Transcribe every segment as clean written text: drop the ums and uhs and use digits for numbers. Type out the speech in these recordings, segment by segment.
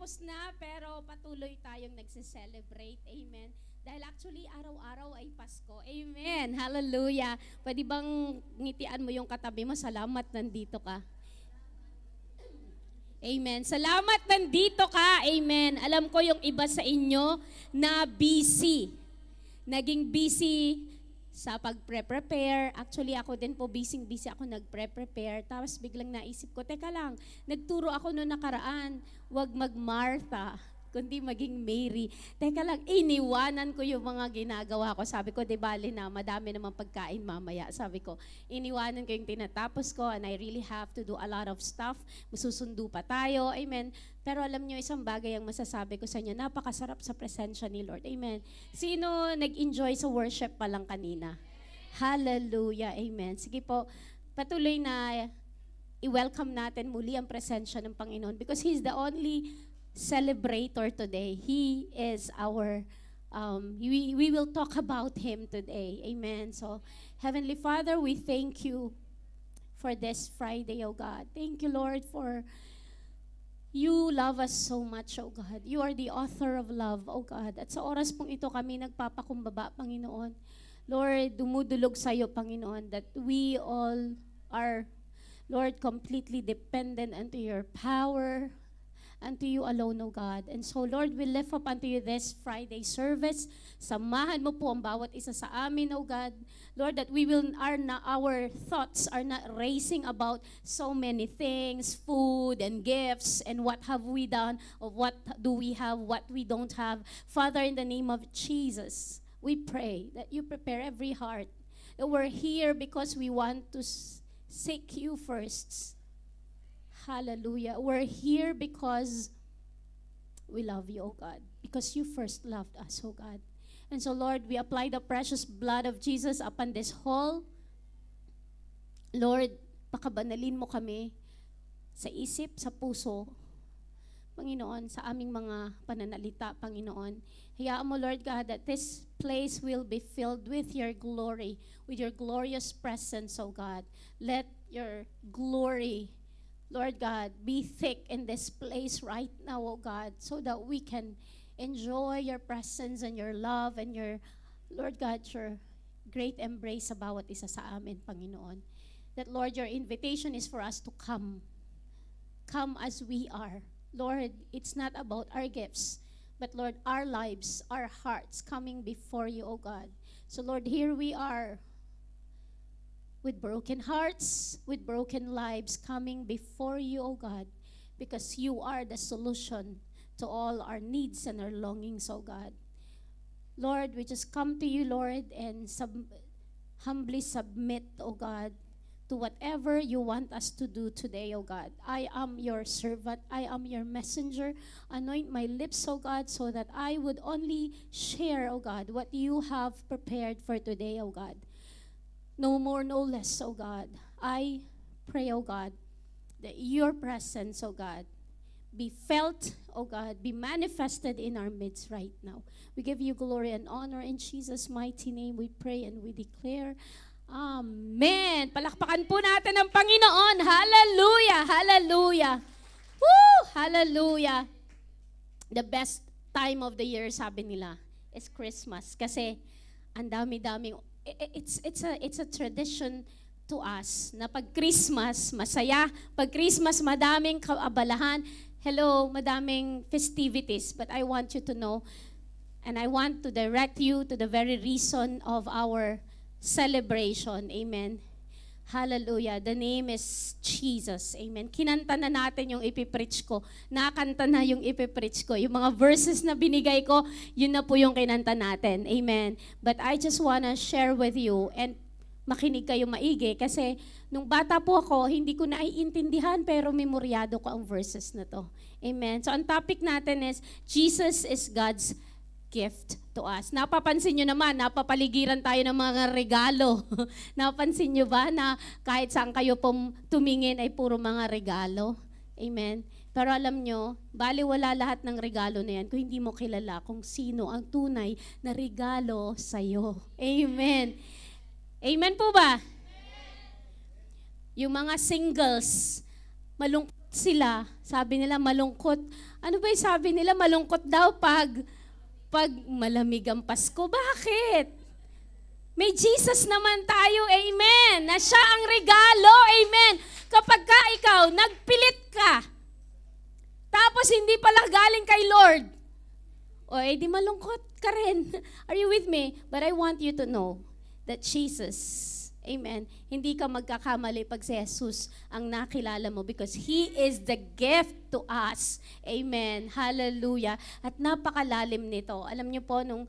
tapos na pero patuloy tayong nagse-celebrate. Amen. Dahil actually araw-araw ay Pasko. Amen. Hallelujah. Pwede bang ngitian mo yung katabi mo? Salamat nandito ka. Amen. Salamat nandito ka. Amen. Alam ko yung iba sa inyo na busy. Naging busy sa pag-prepare. Actually, ako din po, busy ako nag-prepare. Tapos biglang naisip ko, teka lang, nagturo ako noong nakaraan, wag mag-Martha, kundi maging Mary. Teka lang, iniwanan ko yung mga ginagawa ko. Sabi ko, di bali na, madami namang pagkain mamaya. Sabi ko, iniwanan ko yung tinatapos ko and I really have to do a lot of stuff. Masusundo pa tayo. Amen. Pero alam nyo, isang bagay ang masasabi ko sa inyo, napakasarap sa presensya ni Lord. Amen. Sino nag-enjoy sa worship pa lang kanina? Hallelujah. Amen. Sige po, patuloy na i-welcome natin muli ang presensya ng Panginoon because He's the only celebrator today. He is our, we will talk about Him today. Amen. So, Heavenly Father, we thank you for this Friday, oh God. Thank you, Lord, for you love us so much, oh God. You are the author of love, oh God. At sa oras pong ito kami nagpapakumbaba, Panginoon. Lord, dumudulog sa iyo, Panginoon, that we all are, Lord, completely dependent unto your power, unto you alone, O God. And so, Lord, we lift up unto you this Friday service. Samahan mo po ang bawat isa sa amin, O God. Lord, that our thoughts are not racing about so many things, food and gifts, and what have we done, or what do we have, what we don't have. Father, in the name of Jesus, we pray that you prepare every heart. That we're here because we want to seek you first. Hallelujah. We're here because we love you, O God. Because you first loved us, O God. And so, Lord, we apply the precious blood of Jesus upon this hall. Lord, pakabanalin mo kami sa isip, sa puso, Panginoon, sa aming mga pananalita, Panginoon. Hayaan mo, Lord God, that this place will be filled with your glory, with your glorious presence, O God. Let your glory, Lord God, be thick in this place right now, O God, so that we can enjoy your presence and your love and your, Lord God, your great embrace sa bawat isa sa amin, Panginoon. That, Lord, your invitation is for us to come. Come as we are. Lord, it's not about our gifts, but, Lord, our lives, our hearts coming before you, O God. So, Lord, here we are, with broken hearts, with broken lives coming before you, O God, because you are the solution to all our needs and our longings, O God. Lord, we just come to you, Lord, and humbly submit, O God, to whatever you want us to do today, O God. I am your servant. I am your messenger. Anoint my lips, O God, so that I would only share, O God, what you have prepared for today, O God. No more, no less, O God. I pray, O God, that your presence, O God, be felt, O God, be manifested in our midst right now. We give you glory and honor in Jesus' mighty name. We pray and we declare, Amen. Palakpakan po natin ang Panginoon. Hallelujah, hallelujah. Woo! Hallelujah. The best time of the year, sabi nila, is Christmas. Kasi ang dami-daming it's a tradition to us na pag Christmas, masaya. Pag Christmas, madaming kaabalahan. Hello, madaming festivities. But I want you to know, and I want to direct you to the very reason of our celebration. Amen. Hallelujah. The name is Jesus. Amen. Kinanta na natin yung ipipreach ko. Nakanta na yung ipipreach ko. Yung mga verses na binigay ko, yun na po yung kinanta natin. Amen. But I just wanna share with you and makinig kayo maigi kasi nung bata po ako, hindi ko naiintindihan pero memoryado ko ang verses na to. Amen. So ang topic natin is Jesus is God's gift to us. Napapansin nyo naman, napapaligiran tayo ng mga regalo. Napansin nyo ba na kahit saan kayo tumingin ay puro mga regalo? Amen. Pero alam nyo, baliwala lahat ng regalo na yan kung hindi mo kilala kung sino ang tunay na regalo sa'yo. Amen. Amen po ba? Yung mga singles, malungkot sila. Sabi nila malungkot. Ano ba yung sabi nila? Malungkot daw pag malamig ang Pasko. Bakit? May Jesus naman tayo, amen. Na siya ang regalo, amen. Kapag ka ikaw, nagpilit ka, tapos hindi pala galing kay Lord, o edi malungkot ka rin. Are you with me? But I want you to know that Jesus, amen, hindi ka magkakamali pag si Jesus ang nakilala mo because He is the gift to us. Amen. Hallelujah. At napakalalim nito. Alam niyo po, nung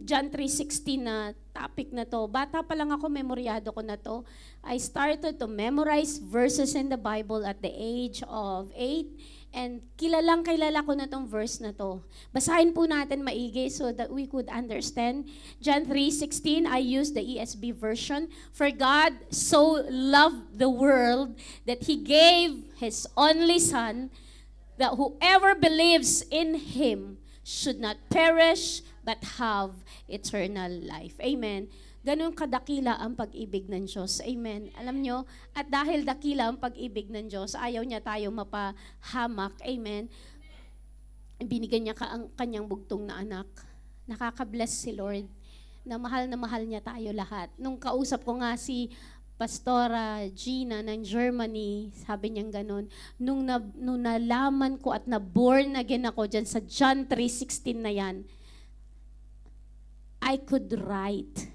John 3:16 na topic na to, bata pa lang ako, memoryado ko na to. I started to memorize verses in the Bible at the age of 8. And kilala ko na tong verse na to. Basahin po natin maigi so that we could understand. John 3:16, I use the ESV version. For God so loved the world that He gave His only Son, that whoever believes in Him should not perish but have eternal life. Amen. Ganon kadakila ang pag-ibig ng Diyos. Amen. Alam nyo, at dahil dakila ang pag-ibig ng Diyos, ayaw niya tayo mapahamak. Amen. Binigyan niya ang kanyang bugtong na anak. Nakaka-bless si Lord na mahal niya tayo lahat. Nung kausap ko nga si Pastora Gina ng Germany, sabi niyang ganon, nung nalaman ko at na-born again ako dyan sa John 3:16 na yan, I could write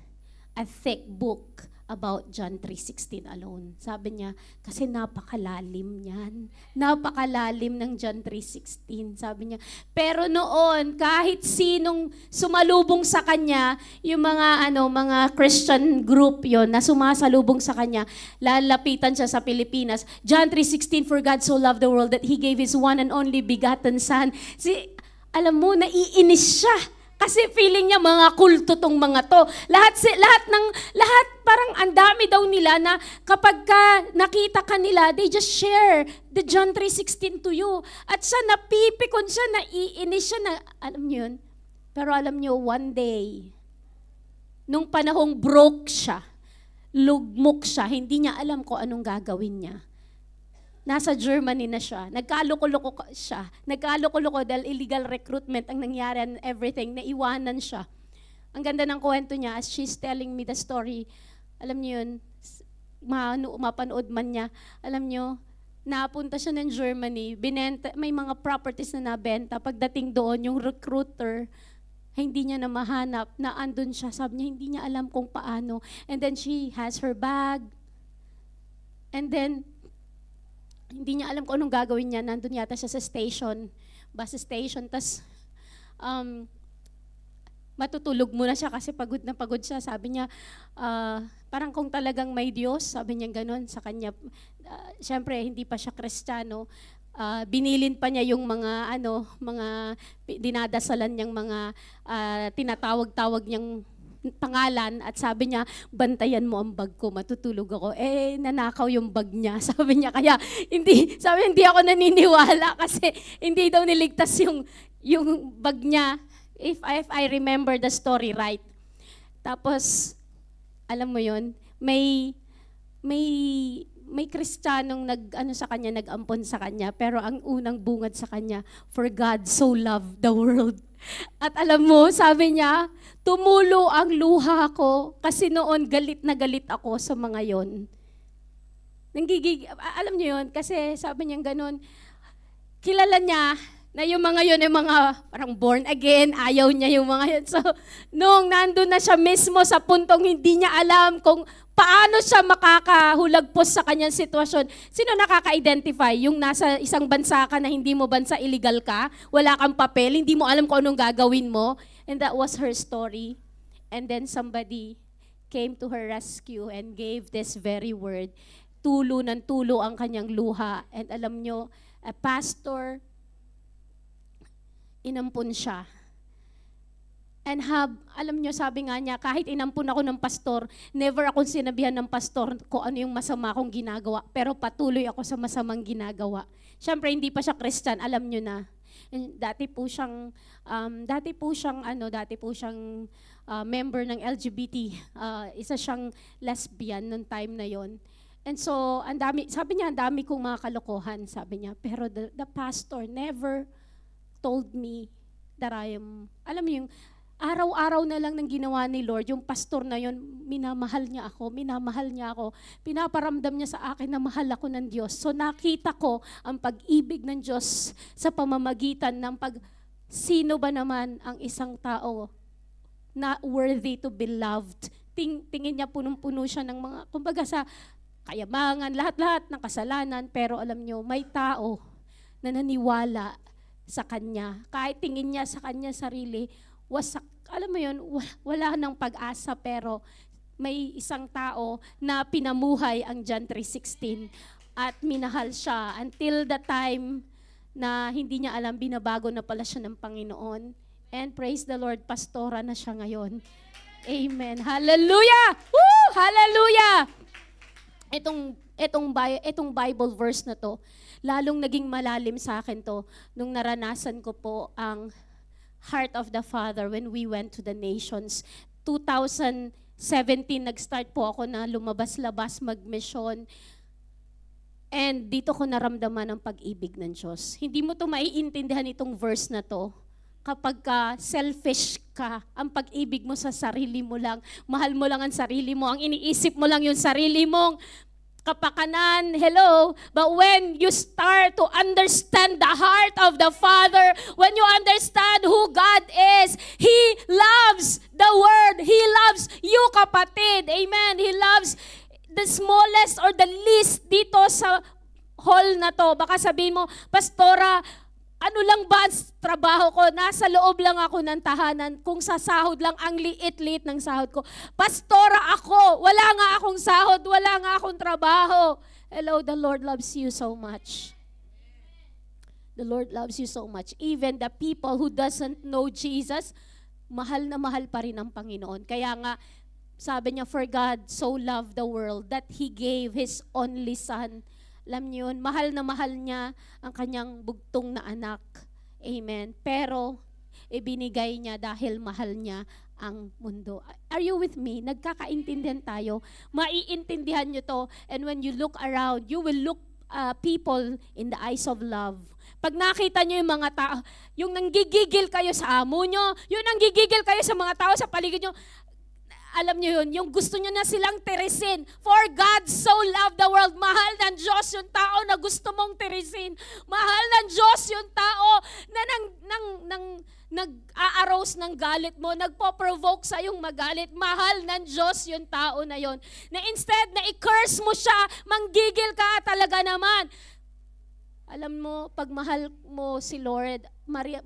a thick book about John 3:16 alone. Sabi niya, kasi napakalalim niyan. Napakalalim ng John 3:16. Sabi niya, pero noon, kahit sinong sumalubong sa kanya, yung mga Christian group yon na sumasalubong sa kanya, lalapitan siya sa Pilipinas. John 3:16, for God so loved the world that He gave His one and only begotten Son. Alam mo, naiinis siya. Kasi feeling niya mga kulto tong mga to. Lahat parang ang dami daw nila na kapag ka nakita ka nila, they just share the John 3:16 to you. At siya napipikon siya, naiinis siya na, alam niyo yun? Pero alam niyo, one day, nung panahong broke siya, lugmok siya, hindi niya alam kung anong gagawin niya. Nasa Germany na siya. Nagkaloko-loko siya. Nagkaloko-loko dahil illegal recruitment ang nangyari and everything. Naiwanan siya. Ang ganda ng kwento niya as she's telling me the story. Alam niyo yun, mapanood man niya. Alam niyo, napunta siya ng Germany. May mga properties na nabenta. Pagdating doon, yung recruiter, hindi niya na mahanap na andun siya. Sabi niya, hindi niya alam kung paano. And then she has her bag. And then, hindi niya alam kung anong gagawin niya. Nandun yata siya sa station, bus station. Tapos, matutulog muna siya kasi pagod na pagod siya. Sabi niya, parang kung talagang may Diyos, sabi niya gano'n sa kanya. Siyempre, hindi pa siya Kristiyano. Binilin pa niya yung mga dinadasalan niyang mga tinatawag-tawag niyang pangalan at sabi niya, bantayan mo ang bag ko, matutulog ako. Nanakaw yung bag niya. Sabi niya, kaya hindi ako naniniwala kasi hindi daw niligtas yung bag niya, if I remember the story right. Tapos, alam mo yun, may Kristiyanong nag-ampon sa kanya, pero ang unang bungad sa kanya, for God so loved the world. At alam mo, sabi niya, tumulo ang luha ko kasi noon galit na galit ako sa mga yon. Alam niyo yun, kasi sabi niya ganun, kilala niya na yung mga yon ay mga parang born again, ayaw niya yung mga yon. So, nung nandun na siya mismo sa puntong hindi niya alam kung paano siya makakahulagpos sa kanyang sitwasyon. Sino nakaka-identify? Yung nasa isang bansa ka na hindi mo bansa, illegal ka, wala kang papel, hindi mo alam kung anong gagawin mo. And that was her story. And then somebody came to her rescue and gave this very word. Tulo ng tulo ang kanyang luha. And alam nyo, a pastor, inampun siya. And alam nyo, sabi nga niya, kahit inampun ako ng pastor, never akong sinabihan ng pastor kung ano yung masama akong ginagawa, pero patuloy ako sa masamang ginagawa. Siyempre, hindi pa siya Christian, alam nyo na. Dati po siyang member ng LGBT. Isa siyang lesbian noong time na yon. And so, ang dami, sabi niya, ang dami kong mga kalokohan, sabi niya. Pero the pastor never told me that I am, alam mo yung, araw-araw na lang ng ginawa ni Lord, yung pastor na yun, minamahal niya ako, pinaparamdam niya sa akin na mahal ako ng Diyos. So nakita ko ang pag-ibig ng Diyos sa pamamagitan ng sino ba naman ang isang tao na worthy to be loved. Tingin niya punong-puno siya ng mga, kumbaga sa kayamangan, lahat-lahat ng kasalanan, pero alam niyo, may tao na naniwala sa kanya. Kahit tingin niya sa kanya sarili, wasak, alam mo yun, wala nang pag-asa, pero may isang tao na pinamuhay ang John 3:16 at minahal siya until the time na hindi niya alam, binabago na pala siya ng Panginoon. And praise the Lord, pastora na siya ngayon. Amen. Hallelujah! Woo! Hallelujah! Itong Bible verse na to, lalong naging malalim sa akin to nung naranasan ko po ang heart of the Father when we went to the nations. 2017, nag-start po ako na lumabas-labas, mag-mission. And dito ko naramdaman ang pag-ibig ng Diyos. Hindi mo to maiintindihan itong verse na to kapag selfish ka, ang pag-ibig mo sa sarili mo lang, mahal mo lang ang sarili mo, ang iniisip mo lang yung sarili mong kapakanan, hello, but when you start to understand the heart of the Father, when you understand who God is, He loves the Word, He loves you, kapatid, amen, He loves the smallest or the least dito sa hall na to. Baka sabihin mo, Pastora, ano lang ba ang trabaho ko? Nasa loob lang ako ng tahanan. Kung sa sahod lang, ang liit-liit ng sahod ko. Pastora ako, wala nga akong sahod, wala nga akong trabaho. Hello, the Lord loves you so much. The Lord loves you so much. Even the people who doesn't know Jesus, mahal na mahal pa rin ang Panginoon. Kaya nga, sabi niya, for God so loved the world that He gave His only Son. Alam niyo yun, mahal na mahal niya ang kanyang bugtong na anak. Amen. Pero, ibinigay niya dahil mahal niya ang mundo. Are you with me? Nagkakaintindihan tayo. Maiintindihan niyo to. And when you look around, you will look people in the eyes of love. Pag nakita niyo yung mga tao, yung nanggigigil kayo sa amo niyo, yung nanggigigil kayo sa mga tao sa paligid niyo, alam niyo yun, yung gusto niyo na silang tirisin. For God so loved the world. Mahal ng Diyos yung tao na gusto mong tirisin. Mahal ng Diyos yung tao na nag-a-arouse ng galit mo, nagpo-provoke sa yung magalit. Mahal ng Diyos yung tao na yon. Na instead na i-curse mo siya, manggigil ka talaga naman. Alam mo, pag mahal mo si Lord,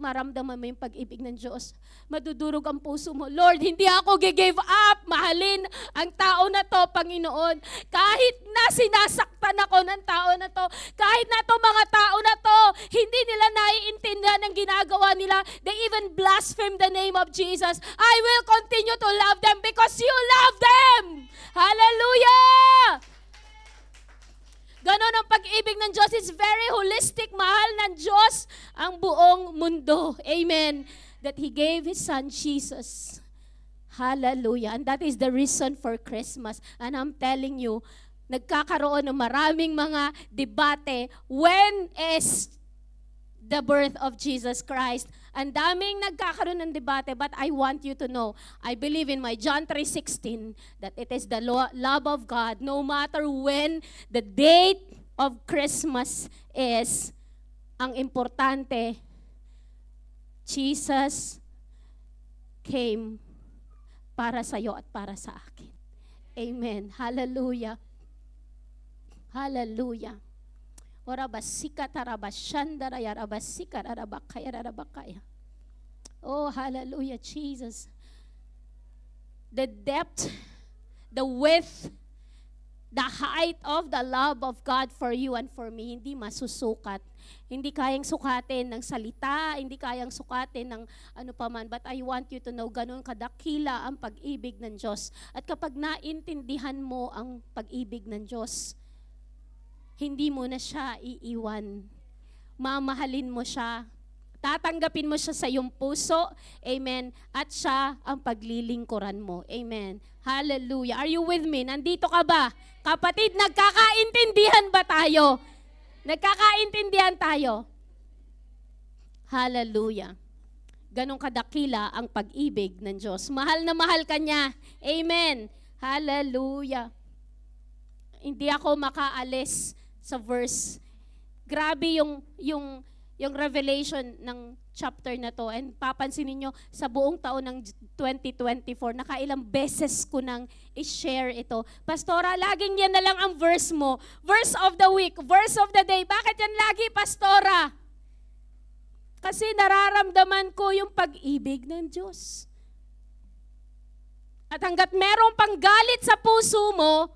maramdaman mo yung pag-ibig ng Diyos. Madudurog ang puso mo. Lord, hindi ako give up. Mahalin ang tao na to, Panginoon. Kahit na sinasaktan ako ng tao na to, kahit na to mga tao na to, hindi nila naiintindihan ang ginagawa nila. They even blaspheme the name of Jesus. I will continue to love them because you love them. Hallelujah! Ganon ang pag-ibig ng Diyos. It's very holistic. Mahal ng Diyos ang buong mundo. Amen. That He gave His Son, Jesus. Hallelujah. And that is the reason for Christmas. And I'm telling you, nagkakaroon ng maraming mga debate. When is the birth of Jesus Christ? Ang daming nagkakaroon ng debate, but I want you to know, I believe in my John 3:16, that it is the love of God, no matter when the date of Christmas is, ang importante, Jesus came para sa iyo at para sa akin. Amen. Hallelujah. Hallelujah. Orabasika tarabashandaraya rabasika rarabakaya rarabakaya. Oh, hallelujah, Jesus. The depth, the width, the height of the love of God for you and for me, hindi masusukat. Hindi kayang sukatin ng salita, hindi kayang sukatin ng ano paman. But I want you to know, ganun kadakila ang pag-ibig ng Diyos. At kapag naintindihan mo ang pag-ibig ng Diyos, hindi mo na siya iiwan. Mamahalin mo siya. Tatanggapin mo siya sa iyong puso. Amen. At siya ang paglilingkuran mo. Amen. Hallelujah. Are you with me? Nandito ka ba? Kapatid, nagkakaintindihan ba tayo? Nagkakaintindihan tayo? Hallelujah. Ganong kadakila ang pag-ibig ng Diyos. Mahal na mahal ka niya. Amen. Hallelujah. Hindi ako makaalis sa verse. Grabe yung revelation ng chapter na to. And papansin niyo sa buong taon ng 2024, nakailang beses ko nang i-share ito. Pastora, laging yan na lang ang verse mo. Verse of the week, verse of the day. Bakit yan lagi, Pastora? Kasi nararamdaman ko yung pag-ibig ng Diyos. At hanggat merong panggalit sa puso mo,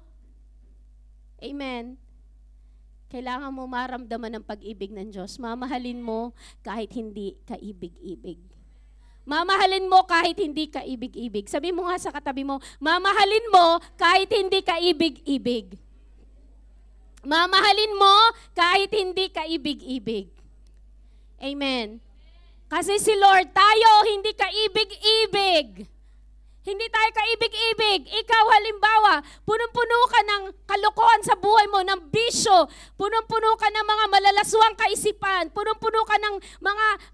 amen, kailangan mo maramdaman ng pag-ibig ng Diyos. Mamahalin mo kahit hindi kaibig-ibig. Mamahalin mo kahit hindi kaibig-ibig. Sabi mo nga sa katabi mo, mamahalin mo kahit hindi kaibig-ibig. Mamahalin mo kahit hindi kaibig-ibig. Amen. Kasi si Lord, tayo hindi kaibig-ibig. Hindi tayo kaibig-ibig. Ikaw halimbawa, punong-puno ka ng kalokohan sa buhay mo, ng bisyo. Punong-puno ka ng mga malalaswang kaisipan. Punong-puno ka ng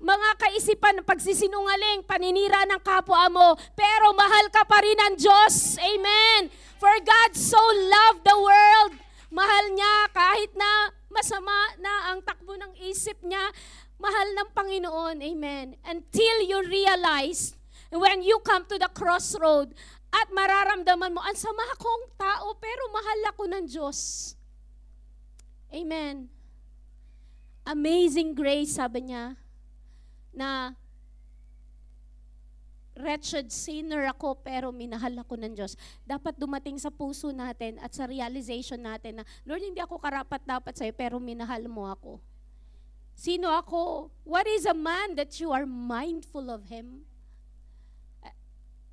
mga kaisipan ng pagsisinungaling, paninira ng kapwa mo. Pero mahal ka pa rin ng Diyos. Amen. For God so loved the world. Mahal niya kahit na masama na ang takbo ng isip niya. Mahal ng Panginoon. Amen. Until you realize, when you come to the crossroad at mararamdaman mo, ang sama akong tao pero mahal ako ng Diyos. Amen. Amazing grace, sabi niya, na wretched sinner ako pero minahal ako ng Diyos. Dapat dumating sa puso natin at sa realization natin na, Lord, hindi ako karapat-dapat sa'yo pero minahal mo ako. Sino ako? What is a man that you are mindful of him?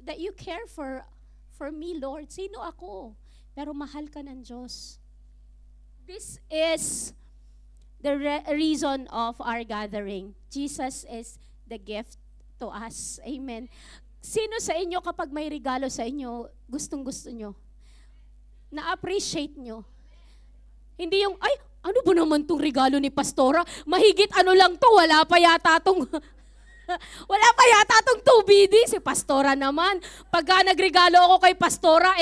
That you care for me, Lord. Sino ako? Pero mahal ka ng Diyos. This is the reason of our gathering. Jesus is the gift to us. Amen. Sino sa inyo kapag may regalo sa inyo, gustong-gusto nyo? Na-appreciate nyo? Hindi yung, ay, ano ba naman tong regalo ni Pastora? Mahigit ano lang to, wala pa yata tong 2BD. Si Pastora naman. Pagka nagregalo ako kay Pastora,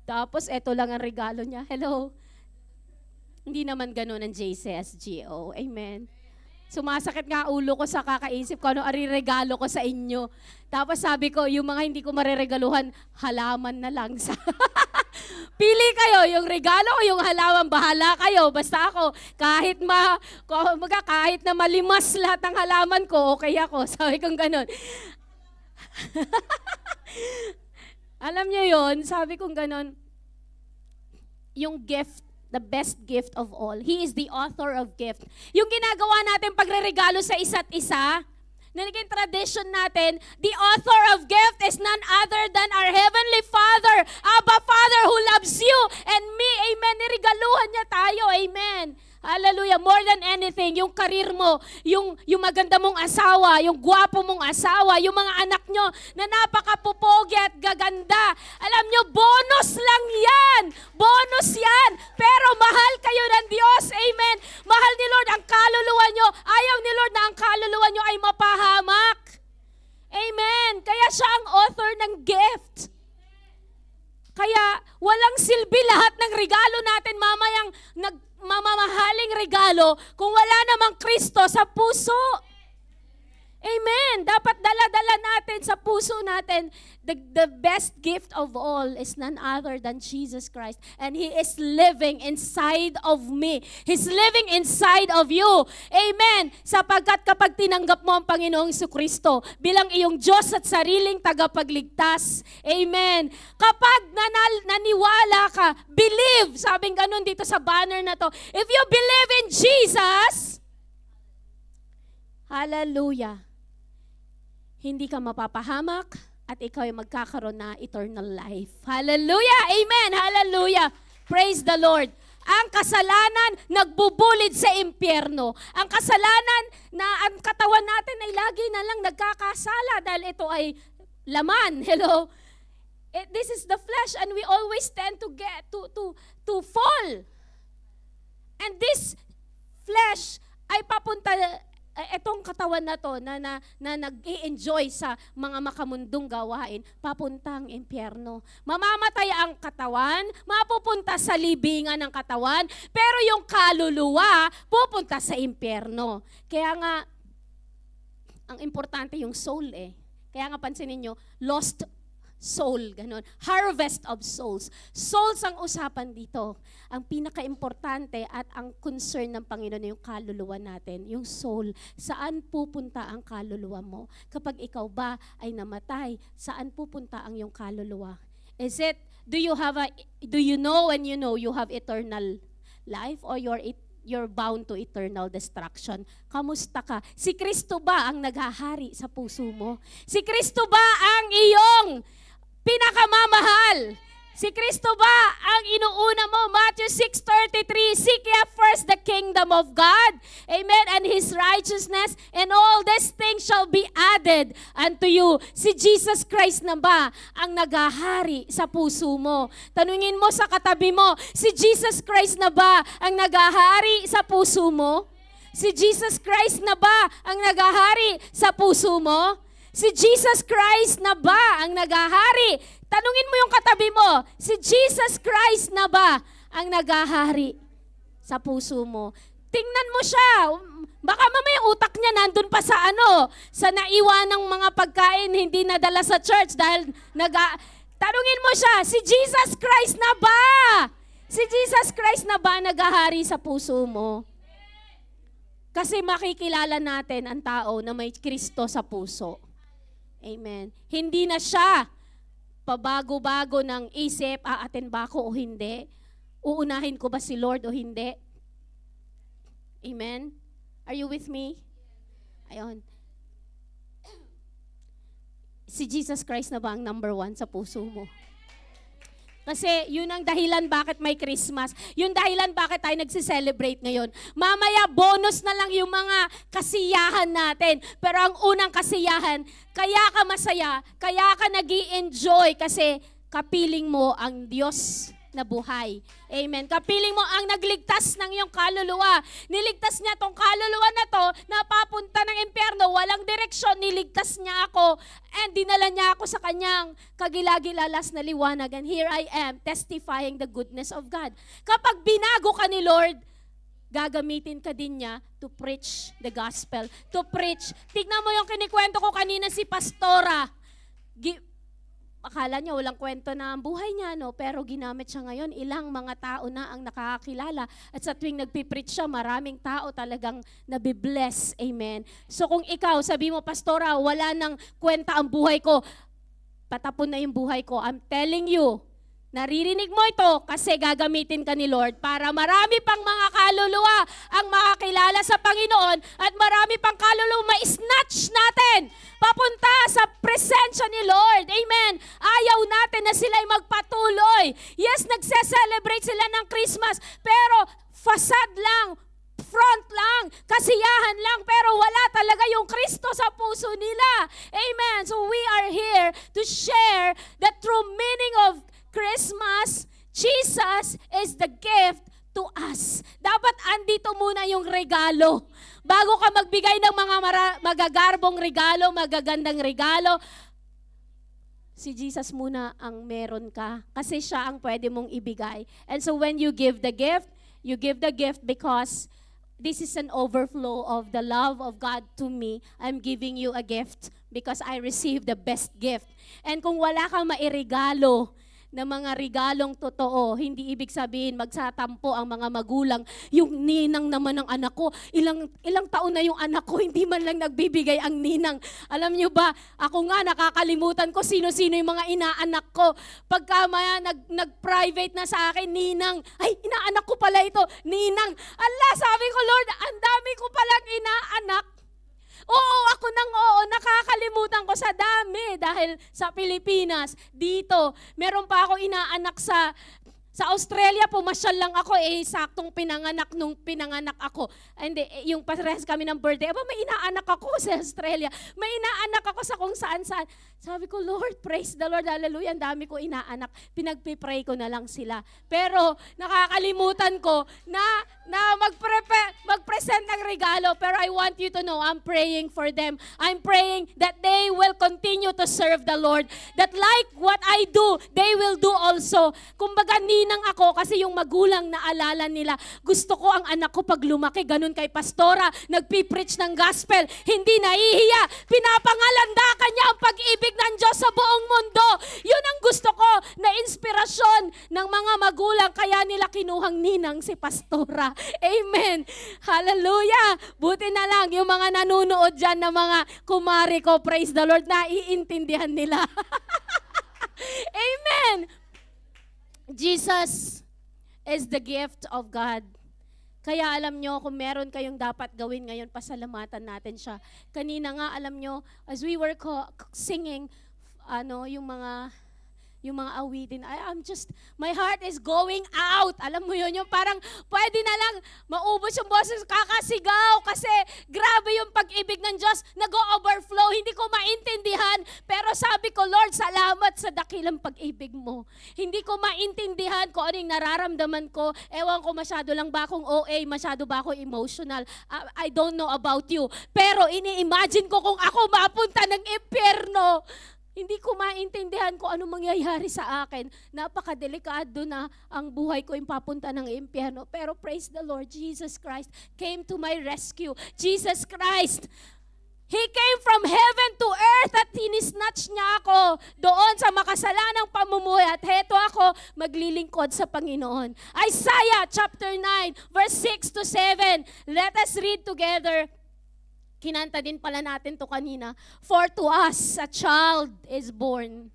tapos eto lang ang regalo niya. Hello? Hindi naman ganun ang JCSGO. Amen. Sumasakit nga ulo ko sa kakaisip ko ano ariregalo ko sa inyo. Tapos sabi ko, yung mga hindi ko mareregaluhan, halaman na lang sa... Pili kayo, yung regalo o yung halaman, bahala kayo. Basta ako, kahit na malimas lahat ng halaman ko, okay ako. Sabi kong ganun. Alam niyo yon, sabi kong ganun, yung gift, the best gift of all. He is the author of gift. Yung ginagawa natin pagre-regalo sa isa't isa, na naging tradition natin, the author of gift is none other than our Heavenly Father, Abba Father who loves you and me. Amen. Niregaluhan niya tayo. Amen. Hallelujah. More than anything, yung karir mo, yung maganda mong asawa, yung gwapo mong asawa, yung mga anak nyo na napakapupogi at gaganda. Alam nyo, bonus lang yan. Bonus yan. Pero mahal kayo ng Diyos. Amen. Mahal ni Lord ang kaluluwa nyo. Ayaw ni Lord na ang kaluluwa nyo ay mapahamak. Amen. Kaya siya ang author ng gift. Kaya walang silbi lahat ng regalo natin mamayang mamamahaling regalo kung wala namang Kristo sa puso. Amen. Dapat dala-dala natin sa puso natin. The best gift of all is none other than Jesus Christ. And He is living inside of me. He's living inside of you. Amen. Sapagkat kapag tinanggap mo ang Panginoong Jesucristo bilang iyong Diyos at sariling tagapagligtas. Amen. Kapag naniwala ka, believe. Sabing ganun dito sa banner na to. If you believe in Jesus, hallelujah, hindi ka mapapahamak at ikaw ay magkakaroon na eternal life. Hallelujah! Amen! Hallelujah! Praise the Lord! Ang kasalanan nagbubulid sa impyerno. Ang kasalanan na ang katawan natin ay lagi na lang nagkakasala dahil ito ay laman. Hello? This is the flesh and we always tend to get to fall. And this flesh ay papunta etong katawan na to na nag-i-enjoy sa mga makamundong gawain, papuntang impyerno. Mamamatay ang katawan, mapupunta sa libingan ng katawan, pero yung kaluluwa pupunta sa impyerno. Kaya nga ang importante yung soul eh. Kaya nga pansinin niyo, lost soul, ganun. Harvest of souls. Souls ang usapan dito. Ang pinaka-importante at ang concern ng Panginoon yung kaluluwa natin, yung soul. Saan pupunta ang kaluluwa mo? Kapag ikaw ba ay namatay, saan pupunta ang iyong kaluluwa? Is it, do you know when you know you have eternal life or you're bound to eternal destruction? Kamusta ka? Si Kristo ba ang naghahari sa puso mo? Si Kristo ba ang iyong pinakamamahal? Si Kristo ba ang inuuna mo? Matthew 6:33, seek ye first the kingdom of God, amen, and His righteousness, and all these things shall be added unto you. Si Jesus Christ na ba ang naghahari sa puso mo? Tanungin mo sa katabi mo, si Jesus Christ na ba ang naghahari sa puso mo? Si Jesus Christ na ba ang naghahari sa puso mo? Si Jesus Christ na ba ang naghahari? Tanungin mo yung katabi mo, si Jesus Christ na ba ang naghahari sa puso mo? Tingnan mo siya. Baka mamaya utak niya nandun pa sa sa naiwanang mga pagkain hindi nadala sa church dahil tanungin mo siya, si Jesus Christ na ba? Si Jesus Christ na ba naghahari sa puso mo? Kasi makikilala natin ang tao na may Kristo sa puso. Amen. Hindi na siya pabago-bago ng isip, aaten ba ako o hindi? Uunahin ko ba si Lord o hindi? Amen? Are you with me? Ayun. Si Jesus Christ na ba ang number 1 sa puso mo? Kasi yun ang dahilan bakit may Christmas. Yung dahilan bakit tayo nagse-celebrate ngayon. Mamaya bonus na lang yung mga kasiyahan natin. Pero ang unang kasiyahan, kaya ka masaya, kaya ka nag-i-enjoy kasi kapiling mo ang Diyos na buhay. Amen. Kapiling mo ang nagligtas ng iyong kaluluwa. Niligtas niya tong kaluluwa na to na papunta ng impyerno. Walang direksyon. Niligtas niya ako and dinala niya ako sa kanyang kagilagilalas na liwanag. And here I am testifying the goodness of God. Kapag binago ka ni Lord, gagamitin ka din niya to preach the gospel. To preach. Tignan mo yung kinikwento ko kanina si Pastora. Akala niya walang kwento na ang buhay niya, no? Pero ginamit siya ngayon. Ilang mga tao na ang nakakakilala. At sa tuwing nagpipreach siya, maraming tao talagang nabibless. Amen. So kung ikaw, sabi mo, Pastora, wala nang kwenta ang buhay ko, patapon na yung buhay ko. I'm telling you, naririnig mo ito kasi gagamitin ka ni Lord para marami pang mga kaluluwa ang makakilala sa Panginoon at marami pang kaluluwa ma-snatch natin papunta sa presensya ni Lord. Amen. Ayaw natin na sila'y magpatuloy. Yes, nagse-celebrate sila ng Christmas, pero facade lang, front lang, kasiyahan lang, pero wala talaga yung Kristo sa puso nila. Amen. So we are here to share the true meaning of Christmas. Jesus is the gift to us. Dapat andito muna yung regalo. Bago ka magbigay ng mga magagarbong regalo, magagandang regalo, si Jesus muna ang meron ka. Kasi siya ang pwede mong ibigay. And so when you give the gift because this is an overflow of the love of God to me. I'm giving you a gift because I received the best gift. And kung wala kang mairegalo na mga regalong totoo, hindi ibig sabihin magsatampo ang mga magulang. Yung ninang naman ng anak ko, ilang taon na yung anak ko, hindi man lang nagbibigay ang ninang. Alam nyo ba, ako nga nakakalimutan ko sino-sino yung mga inaanak ko. Pagka maya nag-private na sa akin, ninang, ay inaanak ko pala ito, ninang. Allah, sabi ko, Lord, ang dami ko palang inaanak. Oo, ako nakakalimutan ko sa dami dahil sa Pilipinas, dito, meron pa ako inaanak sa Sa Australia, pumasyal lang ako, saktong pinanganak nung pinanganak ako. Hindi, yung parehas kami ng birthday. Aba, may inaanak ako sa Australia. May inaanak ako sa kung saan-saan. Sabi ko, Lord, praise the Lord, hallelujah, ang dami ko inaanak. Pinagpipray ko na lang sila. Pero nakakalimutan ko na mag-present ng regalo. Pero I want you to know, I'm praying for them. I'm praying that they will continue to serve the Lord. That like what I do, they will do also. Kumbaga, ninang ako kasi yung magulang na alala nila. Gusto ko ang anak ko pag lumaki, ganun kay pastora, nagpipreach ng gospel, hindi nahihiya, pinapangalandakan niya ang pag-ibig ng Diyos sa buong mundo. Yun ang gusto ko na inspirasyon ng mga magulang, kaya nila kinuhang ninang si pastora. Amen. Hallelujah. Buti na lang yung mga nanunood dyan na mga kumari ko, praise the Lord, naiintindihan nila. Amen. Jesus is the gift of God. Kaya alam nyo, kung meron kayong dapat gawin ngayon, pasalamatan natin siya. Kanina nga, alam nyo, as we were singing, yung mga awitin, my heart is going out. Alam mo yun, yung parang pwede na lang maubos yung boses, kakasigaw, kasi grabe yung pag-ibig ng Diyos, nag-overflow, hindi ko maintindihan, pero sabi ko, Lord, salamat sa dakilang pag-ibig mo. Hindi ko maintindihan kung ano yung nararamdaman ko, ewan ko masyado lang ba akong OA, masyado ba ako emotional, I don't know about you, pero ini-imagine ko kung ako mapunta ng impyerno, hindi ko maintindihan kung ano mangyayari sa akin. Napakadelikado na ang buhay ko yung papunta ng impyerno. Pero praise the Lord, Jesus Christ came to my rescue. Jesus Christ, He came from heaven to earth at hinisnatch niya ako doon sa makasalanang pamumuhay. At heto ako, maglilingkod sa Panginoon. Isaiah chapter 9, verse 6 to 7. Let us read together. Kinanta din pala natin to kanina. For to us a child is born.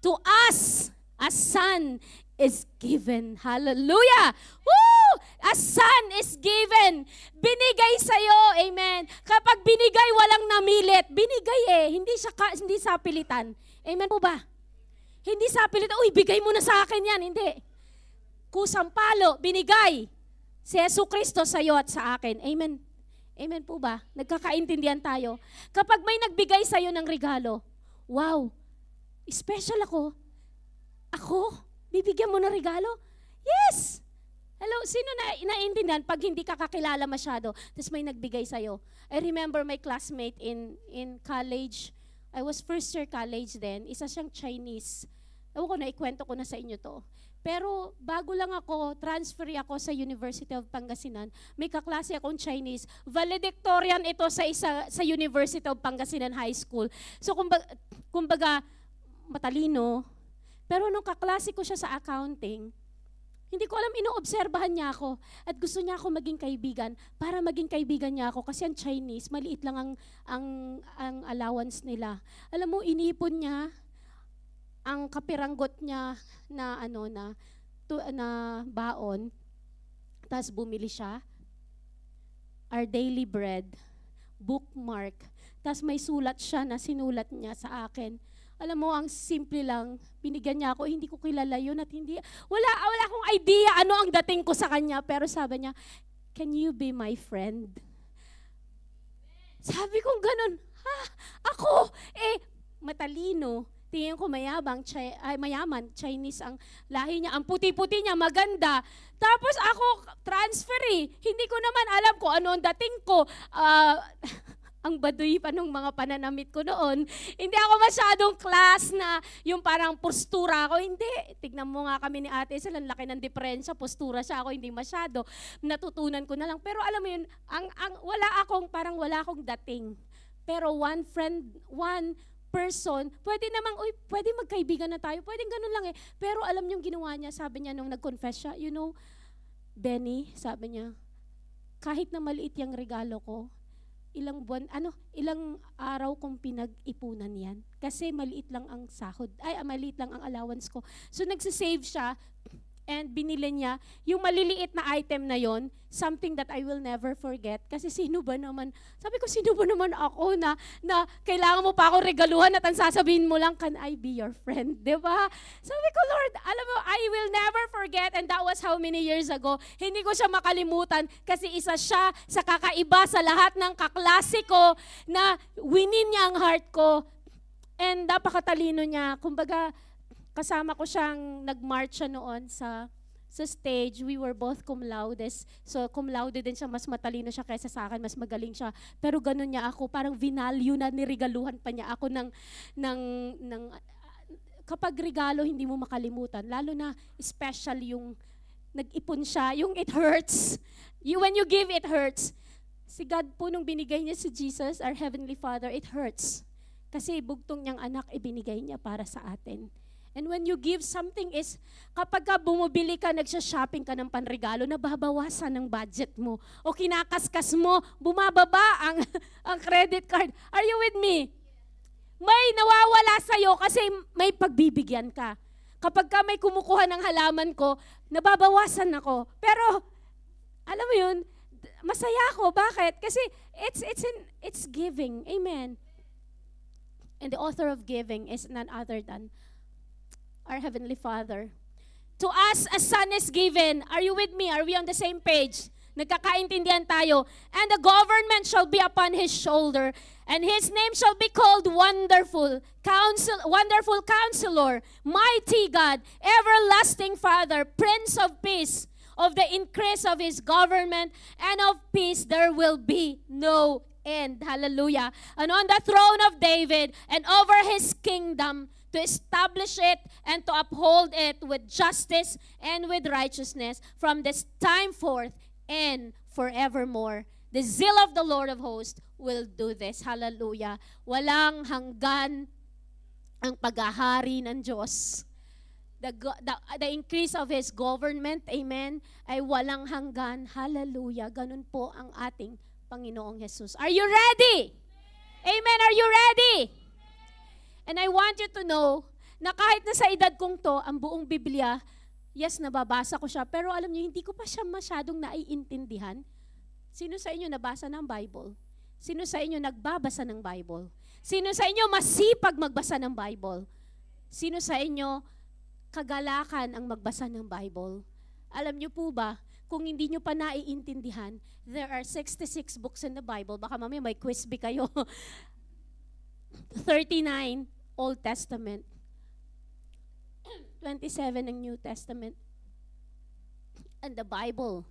To us a son is given. Hallelujah! Woo! A son is given. Binigay sa'yo. Amen. Kapag binigay, walang namilit. Binigay hindi sa pilitan. Amen po ba? Hindi sa pilitan. Uy, bigay mo na sa akin yan. Hindi. Kusang palo, binigay. Si Jesucristo sa'yo at sa akin. Amen. Amen po ba? Nagkakaintindihan tayo. Kapag may nagbigay sa'yo ng regalo, wow, special ako. Ako? Bibigyan mo ng regalo? Yes! Hello, sino na naintindihan pag hindi ka kakilala masyado, tapos may nagbigay sa'yo? I remember my classmate in college. I was first year college then. Isa siyang Chinese. Ewan ko na, ikwento ko na sa inyo to. Pero bago lang ako, transfer ako sa University of Pangasinan. May kaklase akong Chinese. Valedictorian ito sa University of Pangasinan High School. So kumbaga matalino. Pero nung kaklase ko siya sa accounting, hindi ko alam, inoobserbahan niya ako. At gusto niya ako maging kaibigan. Para maging kaibigan niya ako, kasi ang Chinese, maliit lang ang allowance nila. Alam mo, inipon niya ang kapiranggot niya na baon, tapos bumili siya, our daily bread, bookmark, tapos may sulat siya na sinulat niya sa akin. Alam mo, ang simple lang, binigyan niya ako, hindi ko kilala yun at wala akong idea ano ang dating ko sa kanya, pero sabi niya, can you be my friend? Sabi kong ganun, ako, matalino, tingin ko mayaman, Chinese ang lahi niya, ang puti-puti niya, maganda. Tapos ako, transfer Hindi ko naman alam kung ano ang dating ko. Ang baduy pa nung mga pananamit ko noon. Hindi ako masyadong class na yung parang postura ko. Hindi. Tignan mo nga kami ni ate, silang laki ng diferensya, postura siya, ako hindi masyado. Natutunan ko na lang. Pero alam mo yun, wala akong dating. Pero one person, pwede magkaibigan na tayo, pwedeng ganun lang Pero alam niyong ginawa niya, sabi niya nung nag-confess siya, Benny, sabi niya, kahit na maliit yung regalo ko, ilang araw kong pinag-ipunan yan. Kasi maliit lang ang maliit lang ang allowance ko. So nagsisave siya, And binili niya yung maliliit na item na yon, something that I will never forget. Kasi sino ba naman, sabi ko, sino ba naman ako na kailangan mo pa ako regaluhan at ang sasabihin mo lang, can I be your friend? Diba? Sabi ko, Lord, alam mo, I will never forget, and that was how many years ago. Hindi ko siya makalimutan kasi isa siya sa kakaiba sa lahat ng kaklase ko na winin niya ang heart ko. And napakatalino niya. Kumbaga, kasama ko siyang nag-march siya noon sa stage. We were both cum laude. So cum laude din siya, mas matalino siya kaysa sa akin, mas magaling siya. Pero ganun niya ako, parang vinalue na, niregaluhan pa niya ako kapag regalo, hindi mo makalimutan. Lalo na special yung nag-ipon siya, yung it hurts. When you give, it hurts. Si God po, nung binigay niya si Jesus, our Heavenly Father, it hurts. Kasi bugtong niyang anak, ibinigay niya para sa atin. And when you give, something is, kapag ka bumibili ka, nagsha-shopping ka ng panregalo, nababawasan ng budget mo. O kinakaskas mo, bumababa ang credit card. Are you with me? May nawawala sa'yo kasi may pagbibigyan ka. Kapag ka may kumukuha ng halaman ko, nababawasan ako. Pero, alam mo yun, masaya ako. Bakit? Kasi it's giving. Amen. And the author of giving is none other than our Heavenly Father. To us, a son is given. Are you with me? Are we on the same page? Nagkakaintindihan tayo. And the government shall be upon his shoulder, and his name shall be called Wonderful Counselor, Mighty God, Everlasting Father, Prince of Peace. Of the increase of his government and of peace there will be no end. Hallelujah. And on the throne of David and over his kingdom, to establish it and to uphold it with justice and with righteousness from this time forth and forevermore. The zeal of the Lord of hosts will do this. Hallelujah. Walang hanggan ang paghahari ng Diyos. The increase of His government, amen, ay walang hanggan. Hallelujah. Ganun po ang ating Panginoong Jesus. Are you ready? Amen. Are you ready? And I want you to know na kahit na sa edad kong to, ang buong Biblia, yes, nababasa ko siya, pero alam niyo, hindi ko pa siya masyadong naiintindihan. Sino sa inyo nabasa ng Bible? Sino sa inyo nagbabasa ng Bible? Sino sa inyo masipag magbasa ng Bible? Sino sa inyo kagalakan ang magbasa ng Bible? Alam niyo po ba, kung hindi niyo pa naiintindihan, there are 66 books in the Bible. Baka mamaya may quiz bee kayo. 39 Old Testament, 27 ang New Testament. And the Bible